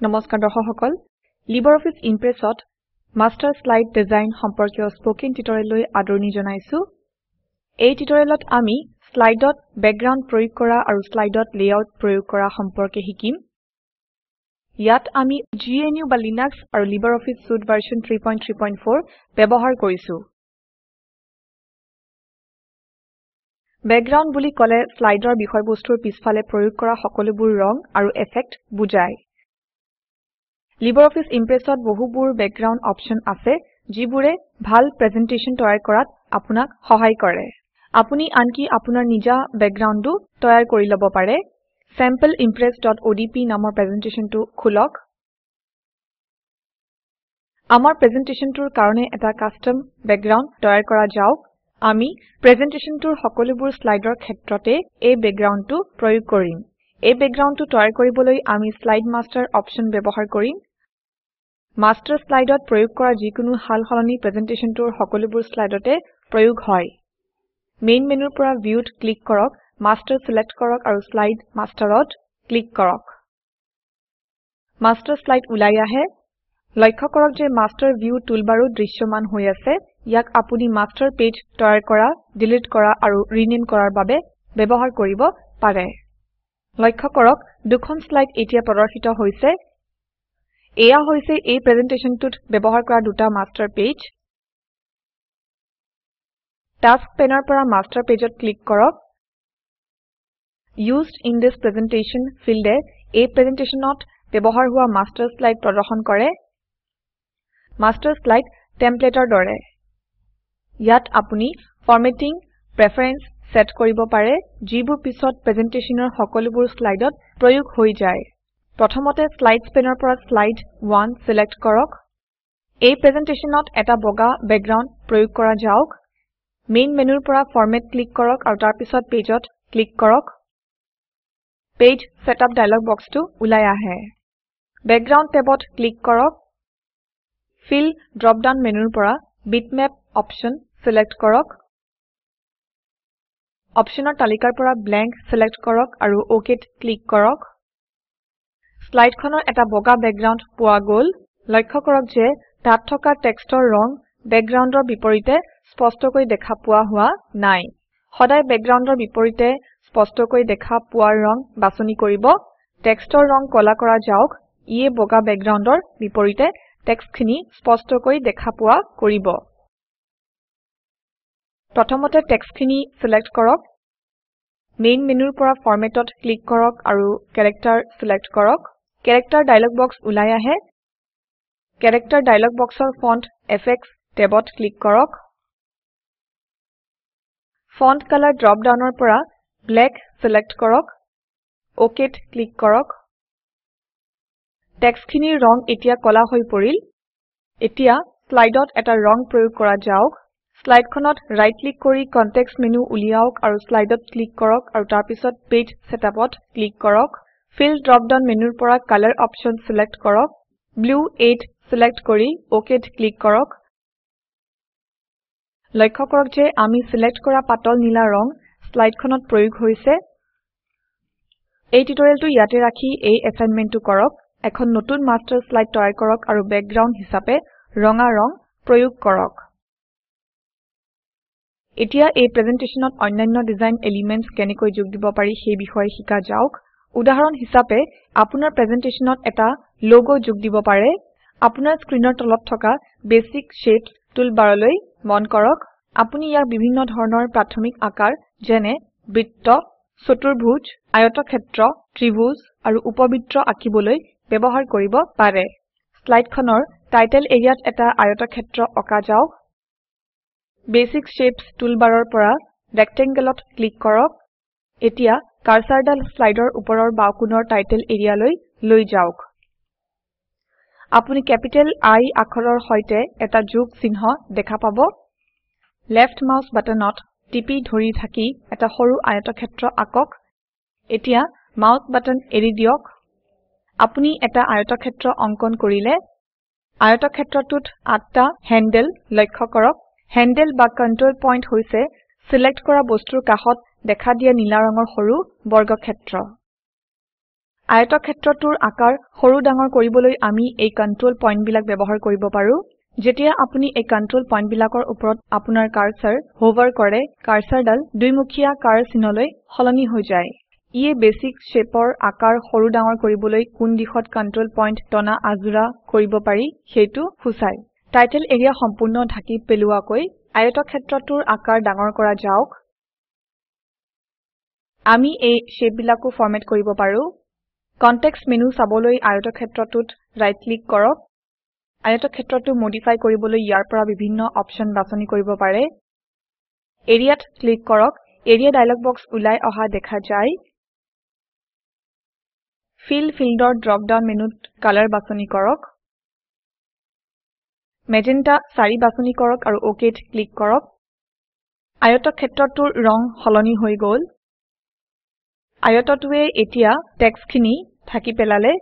নমস্কাৰ দৰ্শক সকল লিবাৰঅফিছ ইমপ্ৰেছত মাষ্টাৰ স্লাইড ডিজাইন সম্পৰ্কীয় স্পোকেন টিউটৰিয়েললৈ আদৰণি জনাইছো এই টিউটৰিয়েলত আমি স্লাইডত বেকগ্ৰাউণ্ড প্ৰয়োগ কৰা আৰু স্লাইডত লেআউট প্ৰয়োগ কৰা সম্পৰ্কে শিকিম ইয়াত আমি GNU বা লিনাক্স আৰু লিবাৰঅফিছ সুইট ভাৰ্চন 334 ব্যৱহাৰ কৰিছো বেকগ্ৰাউণ্ড বুলি ক'লে স্লাইডৰ বিষয়বস্তুৰ পিছফালে প্ৰয়োগ কৰা সকলোবোৰ ৰং আৰু এফেক্ট বুজায় LibreOffice Impressত বহুবোৰ বেকগ্ৰাউণ্ড অপচন আছে যিবোৰে ভাল প্ৰেজেন্টেচন তৈয়াৰ কৰাত আপোনাক সহায় কৰে আপুনি আনকি আপোনাৰ নিজা বেকগ্ৰাউণ্ডো তৈয়াৰ কৰি ল'ব পাৰে sampleimpress.odp নামৰ প্ৰেজেন্টেচনটো খুলক আমাৰ প্ৰেজেন্টেচনটোৰ কাৰণে এটা কাস্টম বেকগ্ৰাউণ্ড তৈয়াৰ কৰা যাওক আমি প্ৰেজেন্টেচনটোৰ সকলোবোৰ স্লাইডৰ ক্ষেত্ৰতে এই বেকগ্ৰাউণ্ডটো প্ৰয়োগ কৰিম এই বেকগ্ৰাউণ্ডটো তৈয়াৰ কৰিবলৈ আমি স্লাইড মাষ্টাৰ অপচন ব্যৱহাৰ কৰিম মাষ্টাৰ স্লাইডত প্ৰয়োগ কৰা যিকোনো হালসলনি প্ৰেজেন্টেচনটোৰ সকলোবোৰ স্লাইডতে প্ৰয়োগ হয় মেইন মেনুৰ পৰা ভিউত ক্লিক কৰক মাষ্টাৰ সিলেক্ট কৰক আৰু স্লাইড মাষ্টাৰত ক্লিক কৰক মাষ্টাৰ স্লাইড ওলাই আহে লক্ষ্য কৰক যে মাষ্টাৰ ভিউ টুলবাৰো দৃশ্যমান হৈ আছে ইয়াক আপুনি মাষ্টাৰ পেজ তৈয়াৰ কৰা ডিলিট কৰা আৰু ৰিনেম কৰাৰ বাবে ব্যৱহাৰ কৰিব পাৰে লক্ষ্য কৰক দুখন স্লাইড এতিয়া প্ৰদৰ্শিত হৈছে এয়া হৈছে এই প্ৰেজেন্টেচনটোত ব্যৱহাৰ কৰা দুটা মাষ্টাৰ পেজ টাস্ক পেনৰ পৰা মাষ্টাৰ পেজত ক্লিক কৰক Used in this presentation ফিল্ডে এই প্ৰেজেন্টেচনত ব্যৱহাৰ হোৱা মাষ্টাৰ স্লাইড প্ৰদৰ্শন কৰে মাষ্টাৰ স্লাইড টেমপ্লেটৰ দৰে ইয়াত আপুনি ফৰমেটিং প্ৰেফাৰেন্স সেট কৰিব পাৰে যিবোৰ পিছত প্ৰেজেন্টেচনৰ সকলোবোৰ স্লাইডত প্ৰয়োগ হৈ যায় প্ৰথমতে স্লাইডছ পেনৰ পৰা স্লাইড 1 সিলেক্ট কৰক এই প্ৰেজেন্টেচনত এটা বগা বেকগ্ৰাউণ্ড প্ৰয়োগ কৰা যাওক মেইন মেনুৰ পৰা ফৰমেট ক্লিক কৰক আৰু তাৰ পিছত পেজত ক্লিক কৰক পেজ সেটআপ ডায়লগ বক্সটো ওলাই আহে বেকগ্ৰাউণ্ড টেবত ক্লিক কৰক ফিল ড্ৰপ ডাউন মেনুৰ পৰা বিটম্যাপ অপচন সিলেক্ট কৰক অপচনৰ তালিকাৰ পৰা ব্লেংক সিলেক্ট কৰক আৰু OKত ক্লিক কৰক স্লাইডখনৰ এটা বগা বেকগ্ৰাউণ্ড পোৱা গল লক্ষ্য কৰক যে তাত থকা টেক্সটৰ ৰং বেকগ্ৰাউণ্ডৰ বিপৰীতে স্পষ্টকৈ দেখা পোৱা হোৱা নাই সদায় বেকগ্ৰাউণ্ডৰ বিপৰীতে স্পষ্টকৈ দেখা পোৱাৰ ৰং বাছনি কৰিব টেক্সটৰ ৰং কলা কৰা যাওক ইয়ে বগা বেকগ্ৰাউণ্ডৰ বিপৰীতে টেক্সটখিনি স্পষ্টকৈ দেখা পোৱা কৰিব প্ৰথমতে টেক্সটখিনি সিলেক্ট কৰক মেইন মেনুৰ পৰা ফৰমেটত ক্লিক কৰক আৰু ক্যাৰেক্টাৰ সিলেক্ট কৰক ক্যাৰেক্টাৰ ডায়লগ বক্স ওলাই আহে ক্যাৰেক্টাৰ ডায়লগ বক্সৰ ফন্ট এফেক্টছ টেবত ক্লিক কৰক ফন্ট কালাৰ ড্ৰপ ডাউনৰ পৰা ব্লেক সিলেক্ট কৰক OKত ক্লিক কৰক টেক্সটখিনিৰ ৰং এতিয়া কলা হৈ পৰিল এতিয়া স্লাইডত এটা ৰং প্ৰয়োগ কৰা যাওক স্লাইডখনত ৰাইট ক্লিক কৰি কনটেক্সট মেনু উলিয়াওক আৰু স্লাইডত ক্লিক কৰক আৰু তাৰ পিছত পেজ সেটআপত ক্লিক কৰক ফিল ড্ৰপ ডাউন মেনুৰ পৰা কালাৰ অপচন সিলেক্ট কৰক ব্লু 8 সিলেক্ট কৰি OKত ক্লিক কৰক লক্ষ্য কৰক যে আমি সিলেক্ট কৰা পাতল নীলা ৰং স্লাইডখনত প্ৰয়োগ হৈছে এই টিউটৰিয়েলটো ইয়াতে ৰাখি এই এছাইনমেণ্টটো কৰক এখন নতুন মাষ্টাৰ স্লাইড তৈয়াৰ কৰক আৰু বেকগ্ৰাউণ্ড হিচাপে ৰঙা ৰং প্ৰয়োগ কৰক এতিয়া এই প্ৰেজেন্টেচনত অন্যান্য ডিজাইন এলিমেন্টছ কেনেকৈ যোগ দিব পাৰি সেই বিষয়ে শিকা যাওক উদাহৰণ হিচাপে আপোনাৰ প্ৰেজেন্টেচনত এটা লোগো যোগ দিব পাৰে আপোনাৰ স্ক্ৰিনৰ তলত থকা বেসিক শেপছ টুলবাৰলৈ মন কৰক আপুনি ইয়াক বিভিন্ন ধৰণৰ প্ৰাথমিক আকাৰ যেনে বৃত্ত চতুৰ্ভুজ আয়তক্ষেত্ৰ ত্ৰিভুজ আৰু উপবৃত্ত আঁকিবলৈ ব্যৱহাৰ কৰিব পাৰে স্লাইডখনৰ টাইটেল এৰিয়াত এটা আয়তক্ষেত্ৰ অঁকা যাওক বেসিক শেপছ টুলবাৰৰ পৰা ৰেক্টেংগলত ক্লিক কৰক এতিয়া কাৰ্সাৰডাল স্লাইডৰ ওপৰৰ বাওকোণৰ টাইটেল এৰিয়ালৈ লৈ যাওক আপুনি কেপিটেল I আখৰৰ সৈতে এটা যোগ চিহ্ন দেখা পাব লেফ্ট মাউস বাটনত টিপি ধৰি থাকি এটা সৰু আয়তক্ষেত্ৰ আঁকক এতিয়া মাউস বাটন এৰি দিয়ক আপুনি এটা আয়তক্ষেত্ৰ অঙ্কন কৰিলে আয়তক্ষেত্ৰটোত 8টা হ্যান্ডেল লক্ষ্য কৰক হ্যান্ডেল বা কন্ট্ৰোল পইণ্ট হৈছে সিলেক্ট কৰা বস্তুৰ কাষত দেখা দিয়া নীলা ৰঙৰ সৰু বৰ্গক্ষেত্ৰ আয়তক্ষেত্ৰটোৰ আকাৰ সৰু ডাঙৰ কৰিবলৈ আমি এই কন্ট্ৰোল পইণ্ট বিলাক ব্যৱহাৰ কৰিব পাৰো যেতিয়া আপুনি এই কন্ট্ৰোল পইণ্ট বিলাকৰ ওপৰত আপোনাৰ কাৰ্সাৰ হোভাৰ কৰে কাৰ্সাৰডাল দুইমুখীয়া কাঁড় চিনলৈ সলনি হৈ যায় ইয়ে বেসিক শেপৰ আকাৰ সৰু ডাঙৰ কৰিবলৈ কোন দিশত কন্ট্ৰোল পইণ্ট টনা আজুৰা কৰিব পাৰি সেইটো সুচাই টাইটেল এৰিয়া সম্পূৰ্ণ ঢাকি পেলোৱাকৈ আয়তক্ষেত্ৰটোৰ আকাৰ ডাঙৰ কৰা যাওক আমি এই শেপ বিলাকো ফৰমেট কৰিব পাৰো কনটেক্সট মেনু চাবলৈ আয়তক্ষেত্ৰটোত ৰাইট ক্লিক কৰক আয়তক্ষেত্ৰটো মডিফাই কৰিবলৈ ইয়াৰ পৰা বিভিন্ন অপচন বাছনি কৰিব পাৰে এৰিয়াত ক্লিক কৰক এৰিয়া ডায়লগ বক্স ওলাই অহা দেখা যায় ফিল্ডৰ ড্ৰপ ডাউন মেনুত কালাৰ বাছনি কৰক মেজেন্টা 4 বাছনি কৰক আৰু OKত ক্লিক কৰক আয়তক্ষেত্ৰটোৰ ৰং সলনি হৈ গল আয়তটোৱে এতিয়া টেক্সটখিনি ঢাকি পেলালে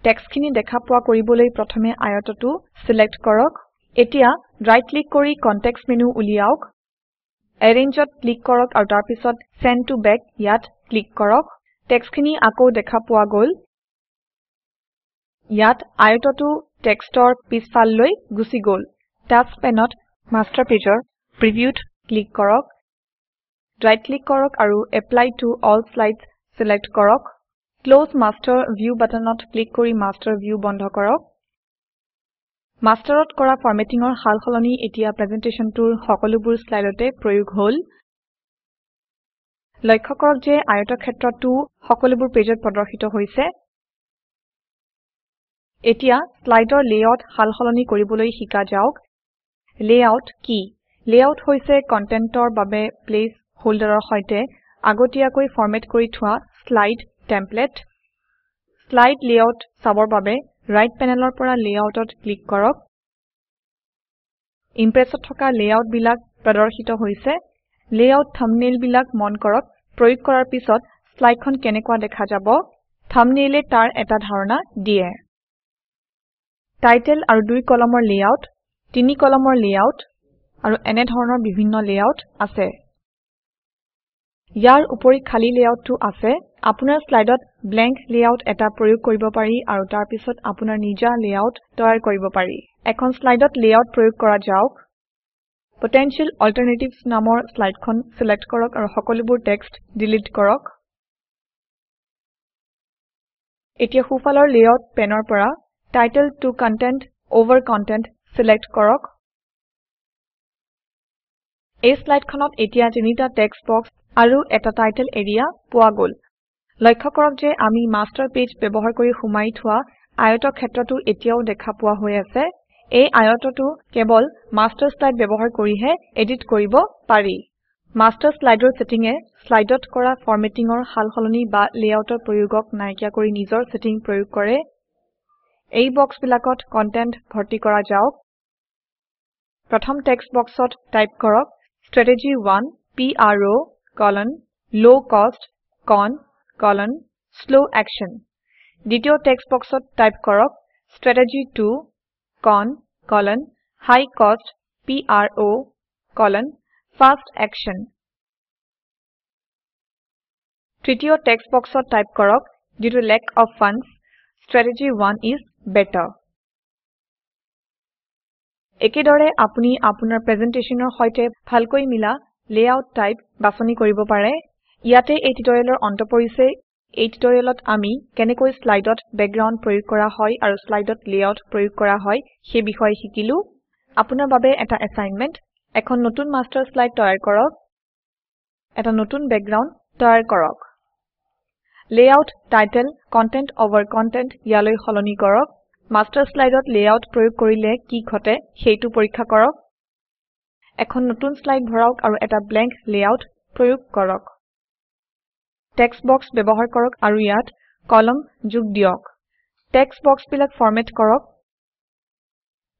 টেক্সটখিনি দেখা পোৱা কৰিবলৈ প্ৰথমে আয়তটো সিলেক্ট কৰক এতিয়া ৰাইট ক্লিক কৰি কনটেক্সট মেনু উলিয়াওক এৰেঞ্জত ক্লিক কৰক আৰু তাৰ পিছত সেন্ড টু বেক ইয়াত ক্লিক কৰক টেক্সটখিনি আকৌ দেখা পোৱা গল ইয়াত আয়তটো টেক্সটৰ পিছফাললৈ গুচি গল টাস্ক পেনত মাষ্টাৰ পেজৰ প্ৰিভিউত ক্লিক কৰক ৰাইট ক্লিক কৰক আৰু apply to all slides select কৰক ক্লোজ মাষ্টাৰ ভিউ বাটনত ক্লিক কৰি মাষ্টাৰ ভিউ বন্ধ কৰক মাষ্টাৰত কৰা ফৰমেটিংৰ হালসলনি এতিয়া প্ৰেজেন্টেচনটোৰ সকলোবোৰ স্লাইডতে প্ৰয়োগ হল লক্ষ্য কৰক যে আয়তক্ষেত্ৰটো সকলোবোৰ পেজত প্ৰদৰ্শিত হৈছে এতিয়া স্লাইডৰ লেআউট হালসলনি কৰিবলৈ শিকা যাওক লেআউট কি লেআউট হৈছে কন্টেন্টৰ বাবে প্লেস হোল্ডাৰৰ সৈতে আগতীয়াকৈ ফৰমেট কৰি থোৱা স্লাইড টেমপ্লেট স্লাইড লেআউট চাবৰ বাবে ৰাইট পেনেলৰ পৰা লেআউটত ক্লিক কৰক ইমপ্ৰেছত থকা লেআউট বিলাক প্ৰদৰ্শিত হৈছে লেআউট থাম্বনেইল বিলাক মন কৰক প্ৰয়োগ কৰাৰ পিছত স্লাইডখন কেনেকুৱা দেখা যাব থাম্বনেইলে তাৰ এটা ধাৰণা দিয়ে টাইটেল আৰু 2 কলমৰ লেআউট 3 কলমৰ লেআউট আৰু এনে ধৰণৰ বিভিন্ন লেআউট আছে ইয়াৰ উপৰি খালী লেআউটটো আছে আপোনাৰ স্লাইডত ব্ল্যাঙ্ক লেআউট এটা প্ৰয়োগ কৰিব পাৰি আৰু তাৰ পিছত আপোনাৰ নিজা লেআউট তৈয়াৰ কৰিব পাৰি এখন স্লাইডত লেআউট প্ৰয়োগ কৰা যাওক পটেনশিয়েল অল্টাৰনেটিভছ নামৰ স্লাইডখন সিলেক্ট কৰক আৰু সকলোবোৰ টেক্সট ডিলিট কৰক এতিয়া সোঁফালৰ লেআউট পেনৰ পৰা title to content over content select কৰক এই স্লাইডখনত এতিয়া তিনিটা টেক্সট বক্স আৰু এটা টাইটেল এৰিয়া পোৱা গল লক্ষ্য কৰক যে আমি মাষ্টাৰ পেজ ব্যৱহাৰ কৰি সুমাই থোৱা আয়তক্ষেত্ৰটো এতিয়াও দেখা পোৱা হৈ আছে এই আয়তটো কেৱল মাষ্টাৰ স্লাইড ব্যৱহাৰ কৰিহে এডিট কৰিব পাৰি মাষ্টাৰ স্লাইডৰ সেটিংয়ে স্লাইডত কৰা ফৰমেটিংৰ হালসলনি বা লেআউটৰ প্ৰয়োগক নাইকিয়া কৰি নিজৰ সেটিং প্ৰয়োগ কৰে এই বক্স বিলাকত কন্টেন্ট ভৰ্তি কৰা যাওক প্ৰথম টেক্সট বক্সত টাইপ কৰক strategy 1 PRO: low cost slow action দ্বিতীয় টেক্সট বক্সত টাইপ কৰক strategy 2 high cost PRO: fast action তৃতীয় টেক্সট বক্সত টাইপ কৰক due to lack of funds strategy 1 is better একেদৰে আপুনি আপোনাৰ প্ৰেজেন্টেচনৰ সৈতে ভালকৈ মিলা লেআউট টাইপ বাছনি কৰিব পাৰে ইয়াতে এই টিউটৰিয়েলৰ অন্ত পৰিছে এই টিউটৰিয়েলত আমি কেনেকৈ স্লাইডত বেকগ্ৰাউণ্ড প্ৰয়োগ কৰা হয় আৰু স্লাইডত লেআউট প্ৰয়োগ কৰা হয় সেই বিষয়ে শিকিলো আপোনাৰ বাবে এটা এসাইনমেন্ট এখন নতুন মাষ্টাৰ স্লাইড তৈয়াৰ কৰক এটা নতুন বেকগ্ৰাউণ্ড তৈয়াৰ কৰক layout title content over content ইয়ালৈ সলনি কৰক মাষ্টাৰ স্লাইডত লেআউট প্ৰয়োগ কৰিলে কি ঘটে সেইটো পৰীক্ষা কৰক এখন নতুন স্লাইড ভৰাওক আৰু এটা ব্ল্যাঙ্ক লেআউট প্ৰয়োগ কৰক টেক্সট বক্স ব্যৱহাৰ কৰক আৰু ইয়াত কলম যোগ দিয়ক টেক্সট বক্স বিলাক ফৰমেট কৰক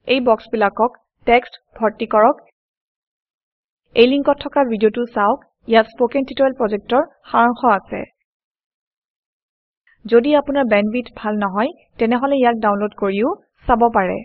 এই বক্স বিলাকক টেক্সট ভৰ্তি কৰক এই লিংকত থকা ভিডিওটো চাওক ইয়াত স্পোকেন টিউটৰিয়েল প্ৰজেক্টৰ সাৰাংশ আছে যদি আপোনাৰ বেণ্ডৱিডথ ভাল নহয় তেনেহলে ইয়াক ডাউনলোড কৰিও চাব পাৰে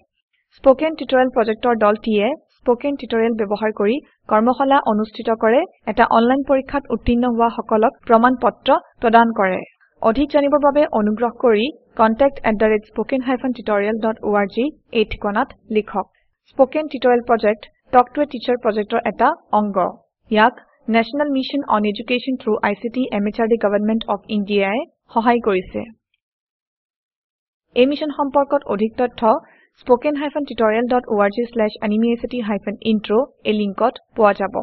স্পোকেন টিউটৰিয়েল প্ৰজেক্টৰ দলটিয়ে স্পোকেন টিউটৰিয়েল ব্যৱহাৰ কৰি কৰ্মশালা অনুষ্ঠিত কৰে এটা অনলাইন পৰীক্ষাত উত্তীৰ্ণ হোৱা সকলক প্ৰমাণপত্ৰ প্ৰদান কৰে অধিক জানিবৰ বাবে অনুগ্ৰহ কৰি contact@spoken-tutorial.org এই ঠিকনাত লিখক spoken tutorial project talk to a teacher প্ৰজেক্টৰ এটা অংগ ইয়াক national mission on education through ICT MHRD government of ইণ্ডিয়াই সহায় কৰিছে এই মিছন সম্পৰ্কত অধিক তথ্য spoken-tutorial.org/nmeict-intro এই লিংকত পোৱা যাব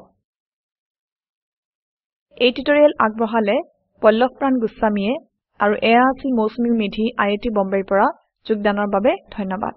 এই টিউটৰিয়েল আগবঢ়ালে পল্লভ প্ৰাণ গোস্বামীয়ে আৰু এয়া আছিল মৌচুমী মেধি IIT বম্বেৰ পৰা যোগদানৰ বাবে ধন্যবাদ